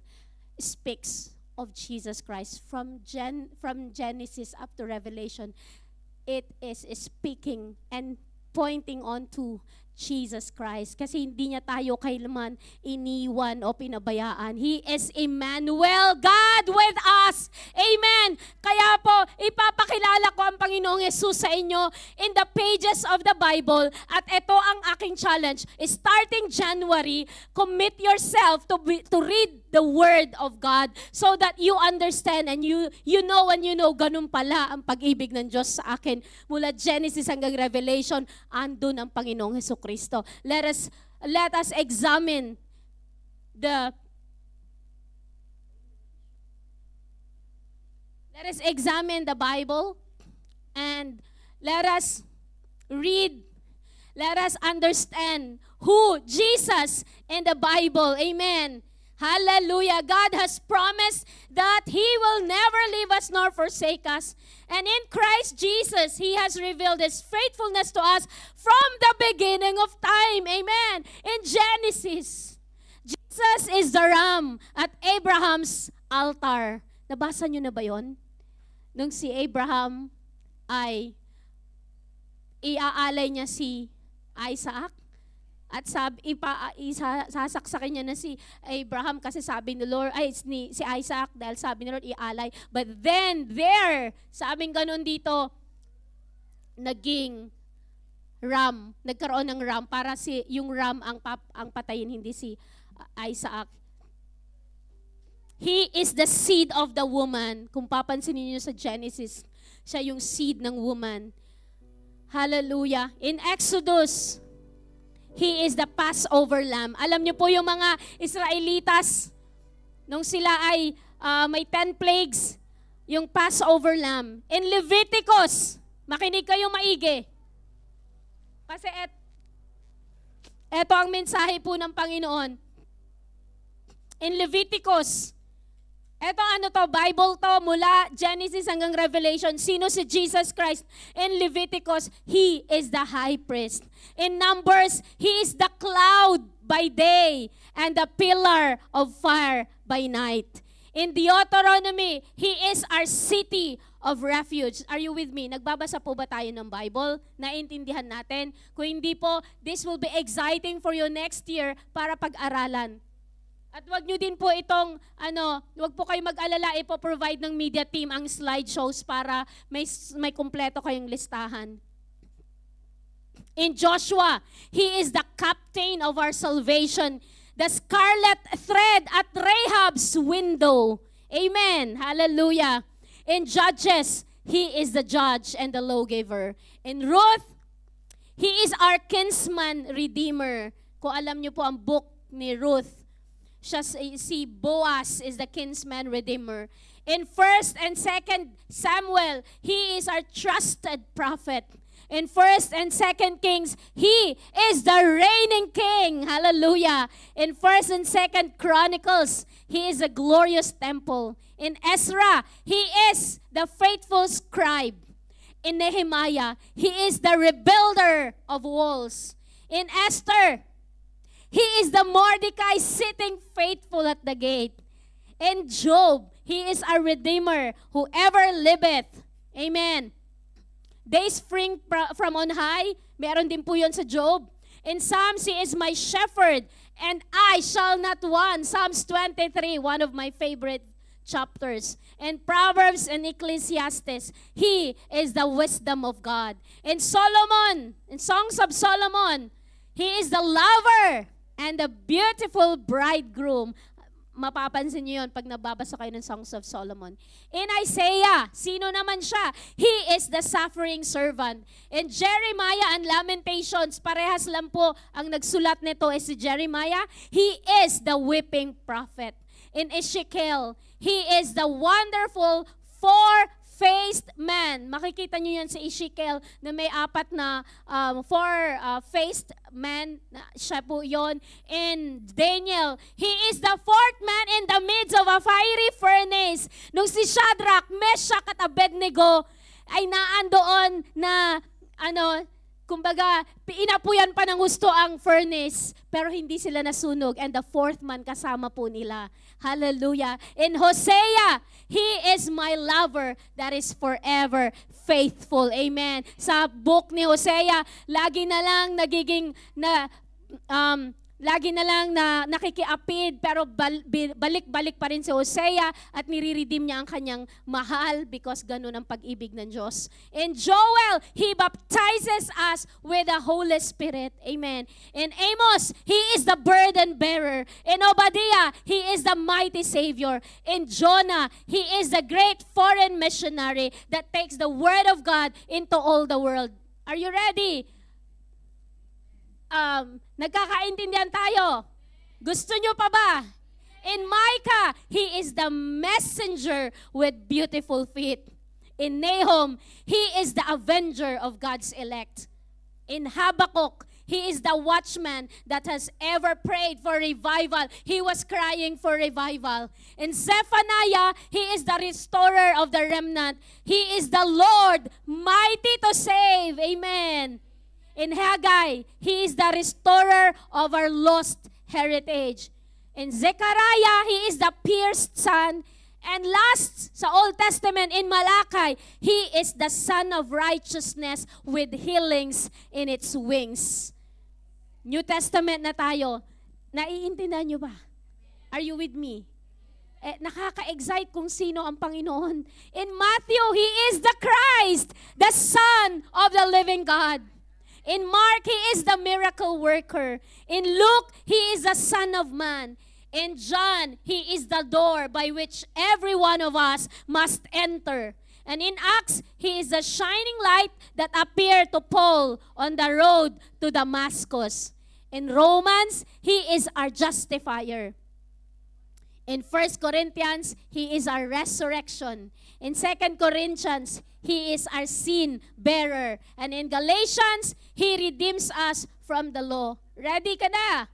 speaks of Jesus Christ from Genesis up to Revelation. It is speaking and pointing on to Jesus Christ. Kasi hindi niya tayo kailanman iniwan o pinabayaan. He is Emmanuel, God with us. Amen. Kaya po, ipapakilala ko ang Panginoong Yesus sa inyo in the pages of the Bible. At ito ang aking challenge. Starting January, commit yourself to read the Word of God so that you understand and you know, ganun pala ang pag-ibig ng Diyos sa akin. Mula Genesis hanggang Revelation, andun ang Panginoong Jesucristo. Let us examine the Bible and let us read, let us understand who Jesus in the Bible. Amen. Hallelujah. God has promised that He will never leave us nor forsake us. And in Christ Jesus, He has revealed His faithfulness to us from the beginning of time. Amen. In Genesis, Jesus is the ram at Abraham's altar. Nabasa niyo na ba yon? Nung si Abraham ay iaalay niya si Isaac. At sasaksakin niya na si Abraham kasi sabi ni Lord, si Isaac dahil sabi ni Lord ialay. But then there, sabing ganun dito, naging ram, nagkaroon ng ram para yung ram ang patayin, hindi si Isaac. He is the seed of the woman. Kung papansinin niyo sa Genesis, siya yung seed ng woman. Hallelujah. In Exodus He is the Passover Lamb. Alam niyo po yung mga Israelitas, nung sila ay may 10 plagues, yung Passover Lamb. In Leviticus, makinig kayo maigi. Kasi eto ang mensahe po ng Panginoon. In Leviticus, eto ano to, Bible to, mula Genesis hanggang Revelation. Sino si Jesus Christ? In Leviticus, He is the high priest. In Numbers, He is the cloud by day and the pillar of fire by night. In Deuteronomy, He is our city of refuge. Are you with me? Nagbabasa po ba tayo ng Bible? Naintindihan natin? Kung hindi po, this will be exciting for you next year para pag-aralan. At wag nyo din po itong, wag po kayo mag-alala, ipo-provide ng media team ang slideshows para may kumpleto kayong listahan. In Joshua, He is the captain of our salvation, the scarlet thread at Rahab's window. Amen. Hallelujah. In Judges, He is the judge and the lawgiver. In Ruth, He is our kinsman redeemer. Kung alam niyo po ang book ni Ruth, si Boaz is the kinsman redeemer. In 1st and 2nd Samuel, He is our trusted prophet. In 1st and 2nd Kings, He is the reigning king. Hallelujah. In 1st and 2nd Chronicles, He is a glorious temple. In Ezra, He is the faithful scribe. In Nehemiah, He is the rebuilder of walls. In Esther, He is the Mordecai sitting faithful at the gate. In Job, He is our redeemer, whoever liveth. Amen. They spring from on high. Meron din po yun sa Job. In Psalms, He is my shepherd, and I shall not want. Psalms 23, one of my favorite chapters. In Proverbs and Ecclesiastes, He is the wisdom of God. In Solomon, in Songs of Solomon, He is the lover and the beautiful bridegroom. Mapapansin niyo yun pag nababasa kayo ng Songs of Solomon. In Isaiah, sino naman siya? He is the suffering servant. In Jeremiah and Lamentations, parehas lang po ang nagsulat nito ay si Jeremiah. He is the weeping prophet. In Ezekiel, He is the wonderful four-faced man. Makikita niyo yan sa Ezekiel na may apat na four-faced man. Siya po yon. In Daniel, he is the fourth man in the midst of a fiery furnace. Nung si Shadrach, Meshach at Abednego ay naandoon na kumbaga, inapuyan pa ng gusto ang furnace, pero hindi sila nasunog. And the fourth man kasama po nila. Hallelujah. In Hosea, He is my lover that is forever faithful. Amen. Sa book ni Hosea, lagi na lang nakikiapid, pero balik-balik pa rin si Hosea at nire-redeem niya ang kanyang mahal because ganun ang pag-ibig ng Diyos. In Joel, He baptizes us with the Holy Spirit. Amen. In Amos, He is the burden bearer. In Obadiah, He is the mighty Savior. In Jonah, He is the great foreign missionary that takes the Word of God into all the world. Are you ready? Nagkakaintindihan tayo. Gusto nyo pa ba? In Micah, He is the messenger with beautiful feet. In Nahum, He is the avenger of God's elect. In Habakkuk, He is the watchman that has ever prayed for revival. He was crying for revival. In Zephaniah, He is the restorer of the remnant. He is the Lord, mighty to save. Amen. In Haggai, He is the restorer of our lost heritage. In Zechariah, He is the pierced son. And last, sa Old Testament, in Malachi, He is the Son of righteousness with healings in its wings. New Testament na tayo. Naiintindihan nyo ba? Are you with me? Nakaka-excite kung sino ang Panginoon. In Matthew, He is the Christ, the Son of the living God. In Mark, He is the miracle worker. In Luke, He is the Son of Man. In John, He is the door by which every one of us must enter. And in Acts, He is the shining light that appeared to Paul on the road to Damascus. In Romans, He is our justifier. In 1 Corinthians, He is our resurrection. In 2 Corinthians, He is our sin bearer. And in Galatians, He redeems us from the law. Ready ka na?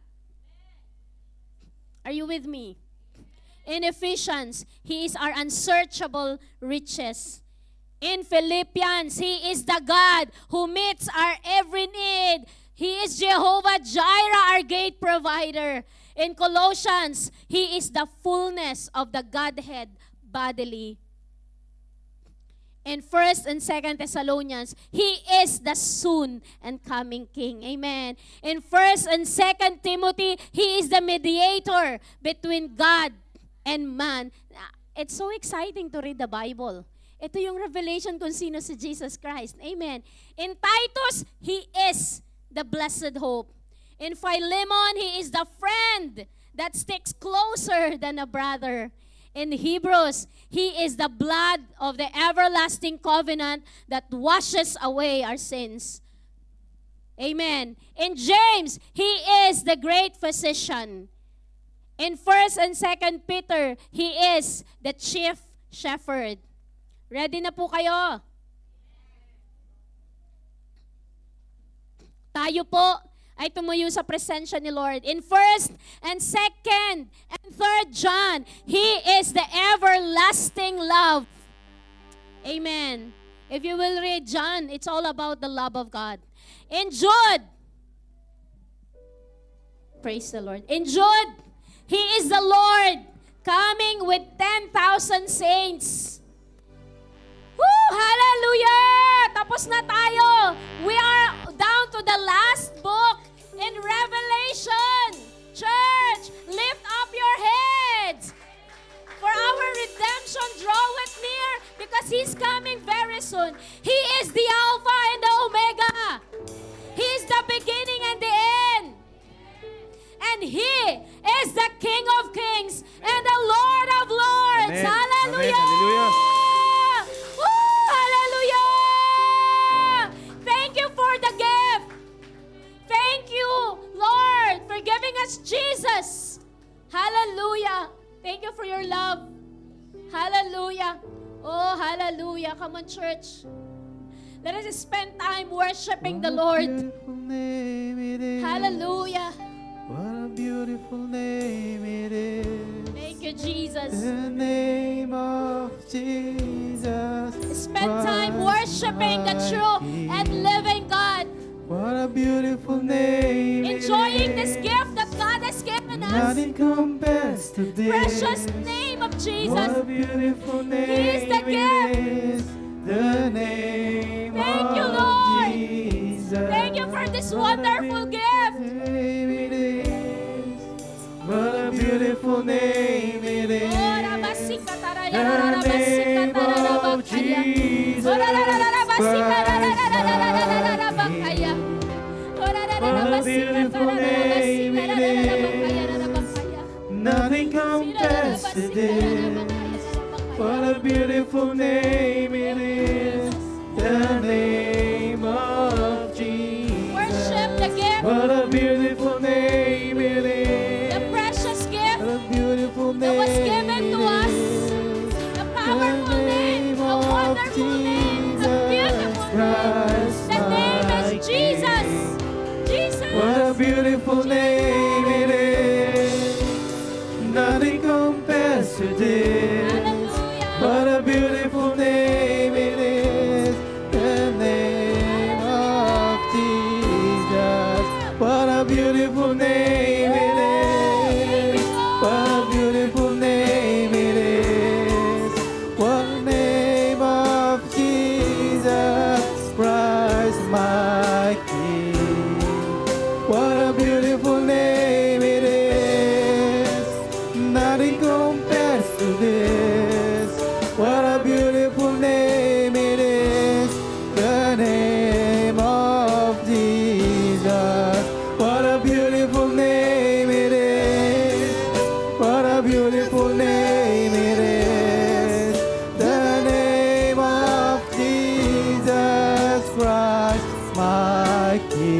Are you with me? In Ephesians, He is our unsearchable riches. In Philippians, He is the God who meets our every need. He is Jehovah Jireh, our gate provider. In Colossians, He is the fullness of the Godhead bodily. In 1 and 2 Thessalonians, He is the soon and coming King. Amen. In 1 and 2 Timothy, He is the mediator between God and man. It's so exciting to read the Bible. Ito yung revelation kung sino si Jesus Christ. Amen. In Titus, He is the blessed hope. In Philemon, He is the friend that sticks closer than a brother. In Hebrews, He is the blood of the everlasting covenant that washes away our sins. Amen. In James, He is the great physician. In 1 and 2 Peter, He is the chief shepherd. Ready na po kayo? Tayo po ay tumuyo sa presensya ni Lord. In 1 and 2 and 3 John, He is the everlasting love. Amen. If you will read John, it's all about the love of God. In Jude, praise the Lord. In Jude, He is the Lord coming with 10,000 saints. Woo! Hallelujah! Tapos na tayo. We are down to the last book in Revelation. Church, lift up your heads. For our redemption draweth near because He's coming very soon. He is the Alpha and the Omega. He is the beginning and the end. And He is the King of Kings and the Lord of Lords. Amen. Hallelujah! Amen. Hallelujah. Woo! Hallelujah! Thank you for the gift. Thank you, Lord, for giving us Jesus. Hallelujah. Thank you for your love. Hallelujah. Oh, hallelujah. Come on, church. Let us spend time worshiping the Lord. Hallelujah. What a beautiful name it is. Thank you, Jesus. The name of Jesus. Spend time worshiping the true and living God. What a beautiful name Enjoying it this is. gift that God has given us. Nothing compares to this. Precious name of What a Jesus. beautiful name He is the gift. it is. The name Thank you, of Lord. Jesus. Thank you for this What a wonderful beautiful gift. name it is. What a beautiful name it is. Oh, rabasika taraya, The rabasika name tararabakaya. of Jesus Oh, rabasika tarararararararabakaya. Oh, What a rabasika beautiful name it tararararabakaya, is. rabakaya. Nothing compares to this. What a beautiful name it is. The name of Jesus. Worship the gift, What a beautiful name it is. the precious gift, What a beautiful that name was given to it us. is. the powerful name, the of wonderful name, the beautiful name. Christ, The name my is Jesus. King. Jesus. What a beautiful name it is. Nothing compares to this. Hallelujah. What a beautiful name it is. The name of Jesus. What a beautiful name it is. What a beautiful name it is. What a name of Jesus Christ, my King. What a beautiful name it is. Nothing compares to this. What a beautiful name it is. The name of Jesus. What a beautiful name it is. What a beautiful name it is. The name of Jesus Christ, my King.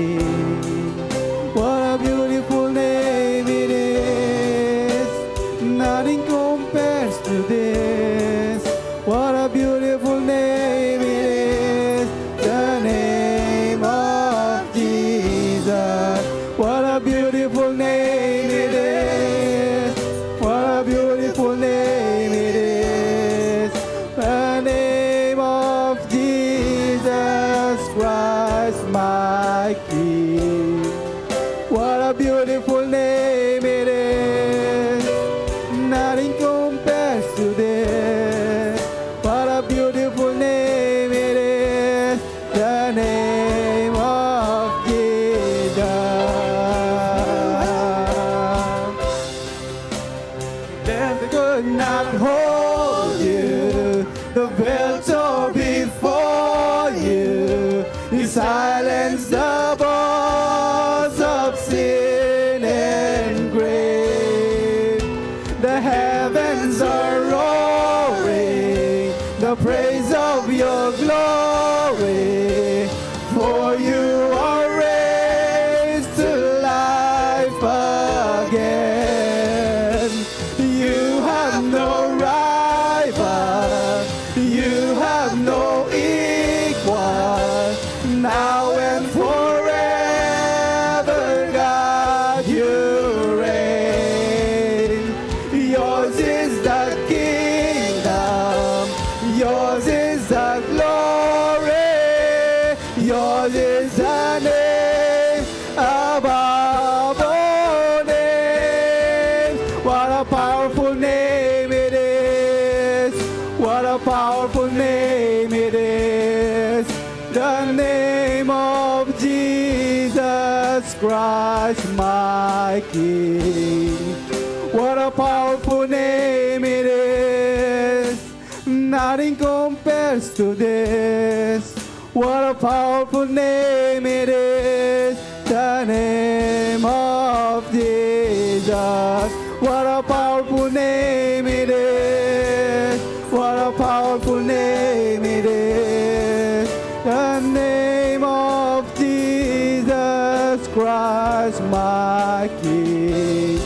Jesus Christ, my King. What a powerful name it is. Nothing compares to this. What a powerful name it is. The name of Jesus. What a powerful name it is. What a powerful name it is. The name of Jesus Christ, my King.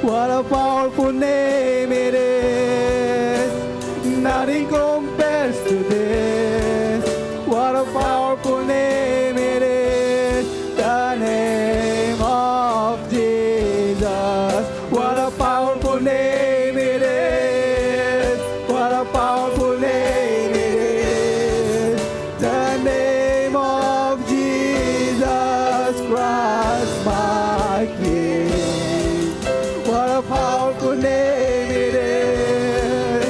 What a powerful name it is. Nothing compares to this. What a powerful name it is. The name of Jesus. What a powerful name it is. What a powerful name it is. The name of Jesus Christ, my King. What a powerful name it is.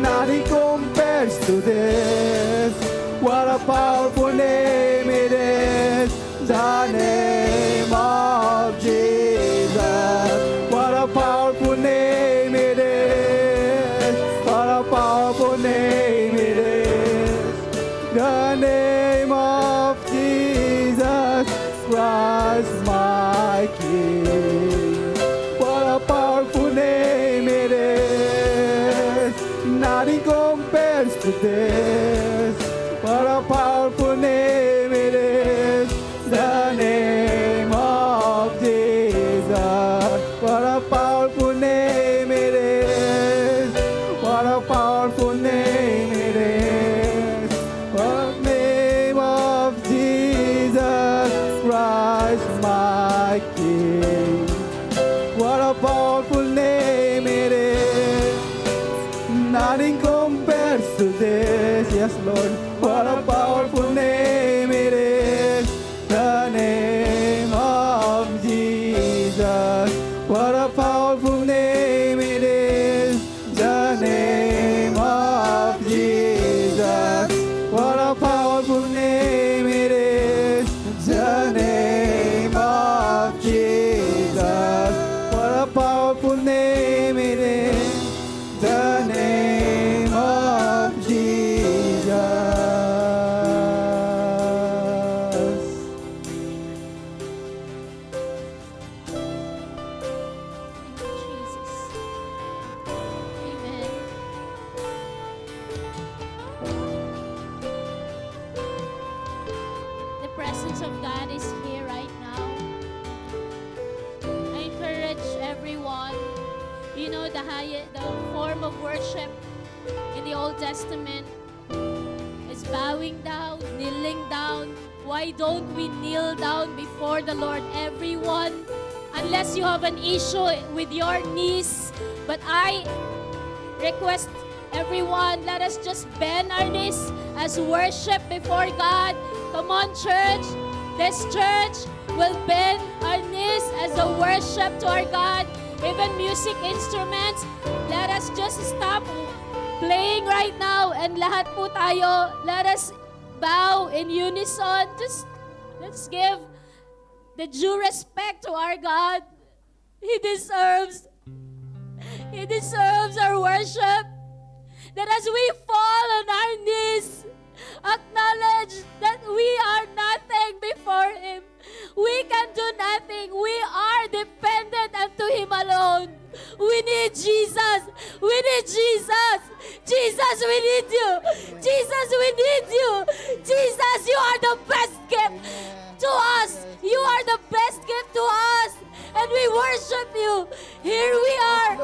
Nothing compares to this. What a powerful name it is. The name of Jesus. What a powerful name it is. What a powerful name it is. The name of Jesus Christ, my King. What a powerful name it is. Nothing compares to this. What a powerful name it is. The name of Jesus. What a powerful name it is. What a powerful name it is. What name of Jesus Christ, my King. What a powerful name it is. Nothing compares to this. Yes, Lord. What a powerful name it is. The name of Jesus. What a powerful name it is. The name of Jesus. What a powerful name it is. The name of Jesus. What a powerful name it is. The name of Jesus. Jesus. Amen. The presence of God is here right now. I encourage everyone, you know, the form of worship in the Old Testament is bowing down, kneeling down. Why don't we kneel down before the Lord, everyone? Unless you have an issue with your knees. But I request everyone, let us just bend our knees as worship before God. Come on, church. This church will bend our knees as a worship to our God. Even music instruments, let us just stop playing right now and lahat po tayo, let us bow in unison. Just let's give the due respect to our God. He deserves our worship. That as we fall on our knees, acknowledge that we are nothing before Him. We can do nothing. We are dependent unto Him alone. We need Jesus. We need Jesus. Jesus, we need you. Jesus, we need you. Jesus, you are the best gift to us. You are the best gift to us. And we worship you. Here we are,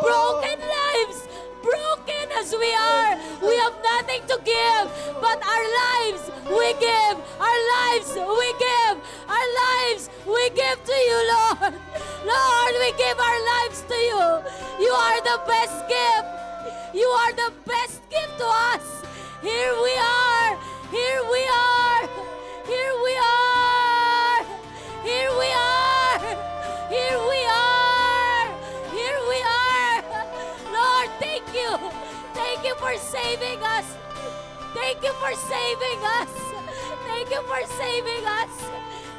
broken lives, broken as we are. We have nothing to give, but our lives we give. Our lives we give. Our lives we give to you, Lord. Lord, we give our lives to you. You are the best gift. You are the best gift to us. Here we are. Here we are. Here we are. Here we are. Here we are. Here we are. Lord, thank you. Thank you for saving us. Thank you for saving us. Thank you for saving us.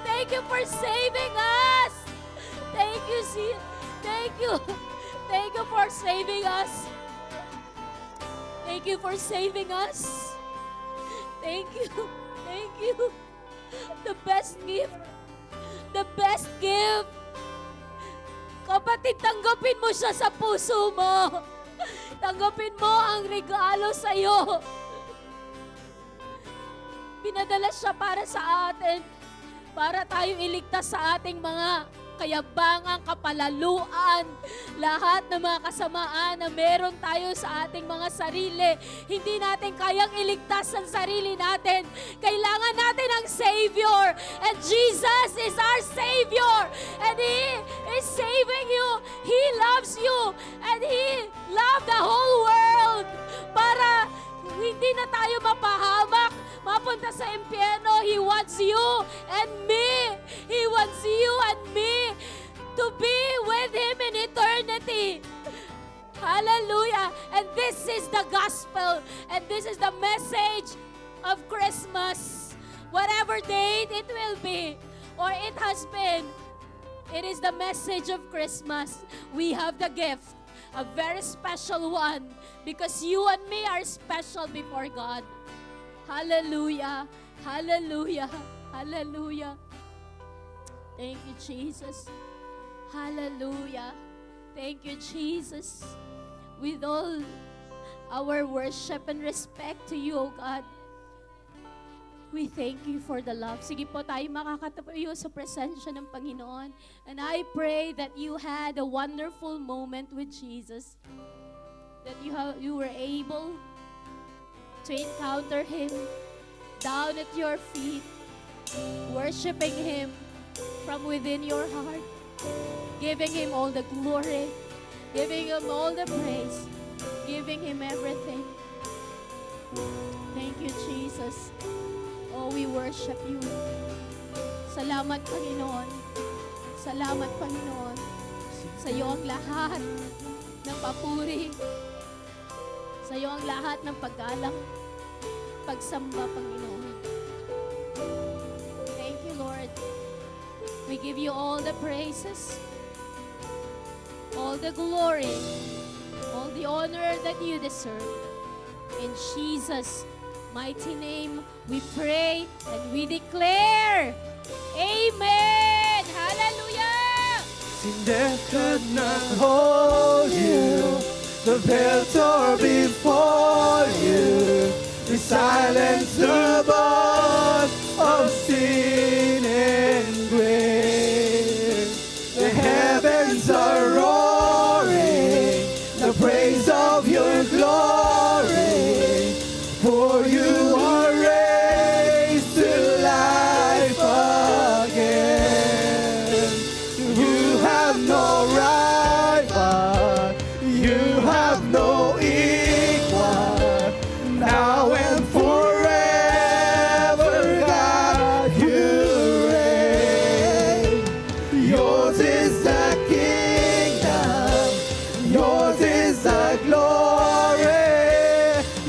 Thank Thank you for saving us. Thank you, Thank you. Thank you for saving us. Thank you for saving us. Thank you. Thank you. The best gift. The best gift. Kapatid, tanggapin mo siya sa puso mo. Tanggapin mo ang regalo sa'yo. Pinadala siya para sa atin, para tayo iligtas sa ating mga kayabangan, kapalaluan, lahat ng mga kasamaan na meron tayo sa ating mga sarili. Hindi natin kayang iligtas ang sarili natin. Kailangan natin ang Savior. And Jesus is our Savior. And He is saving you. He loves you. And He loved the whole world para hindi na tayo mapahamak, mapunta sa impyerno. He wants you and me. He wants you and me to be with Him in eternity. Hallelujah. And this is the gospel. And this is the message of Christmas. Whatever date it will be, or it has been, it is the message of Christmas. We have the gift, a very special one, because you and me are special before God. Hallelujah. Hallelujah. Hallelujah. Thank you, Jesus. Hallelujah. Thank you, Jesus. With all our worship and respect to you, O God, we thank you for the love. Sige po, tayo makakatayo sa presensya ng Panginoon. And I pray that you had a wonderful moment with Jesus. That you were able to encounter Him down at your feet, worshiping Him from within your heart, giving Him all the glory, giving Him all the praise, giving Him everything. Thank you, Jesus. Oh, we worship you. Salamat, Panginoon. Salamat, Panginoon. Sa iyo ang lahat ng papuri. Sa iyo ang lahat ng paggalang, pagsamba, Panginoon. Thank you, Lord. We give you all the praises, all the glory, all the honor that you deserve. In Jesus' mighty name, we pray and we declare, Amen! Hallelujah! Death could not hold you, the veil tore before you, we silenced the voice of sin and grave. The heavens are roaring, the praise of your glory, for you are raised to life again. You have no rival, you have no equal, now and forever, God, you reign. Yours is the kingdom, yours is the glory,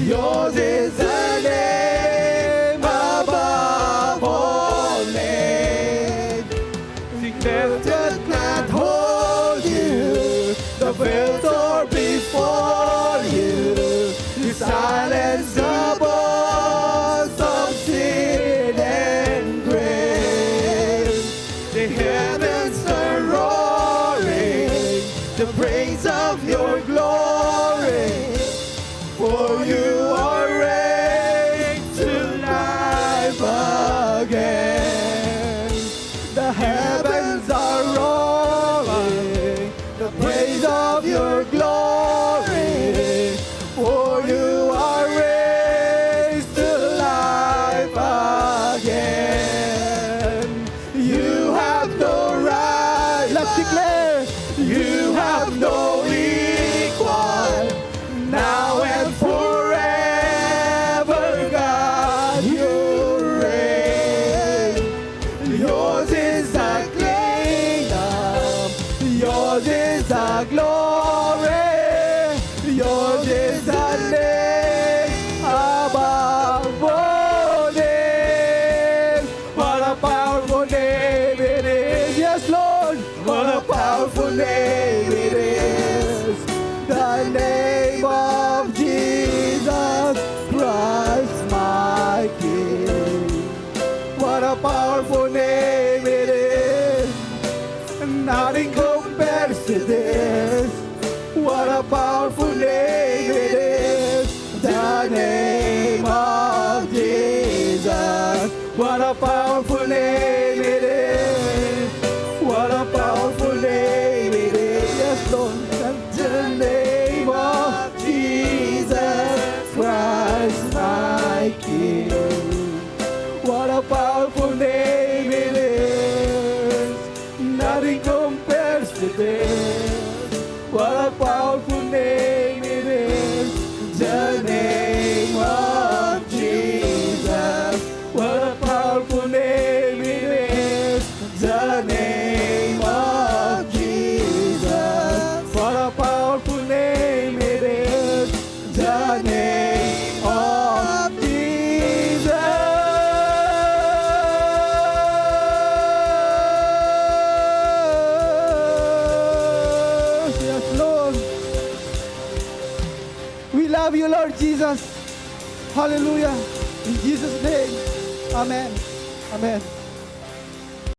yours is the name above all names. Death does not hold you, the veil tore before you, you silence the voice of sin and grave. The heavens are roaring, the praise of your glory, for you are raised to life again. The heavens are roaring, the praise of your glory, for you are raised to life again. You have no right, let's declare, you have no equal, now and forever, God, you reign. Yours is the kingdom, yours is the glory, yours is the name above all names. What a powerful name Nothing compares to this. What a powerful name it is. The name of Jesus. What a powerful name it is. What a powerful name it is. Yes, Lord. The name of Jesus Christ, my King. What a powerful name it is. Nothing compares to this. What a powerful name it is. The name of Jesus. What a powerful name it is. The name of Jesus. What a powerful name it is. The name of Jesus. Yes, Lord. We love you, Lord Jesus. Hallelujah. In Jesus' name. Amen. Amen.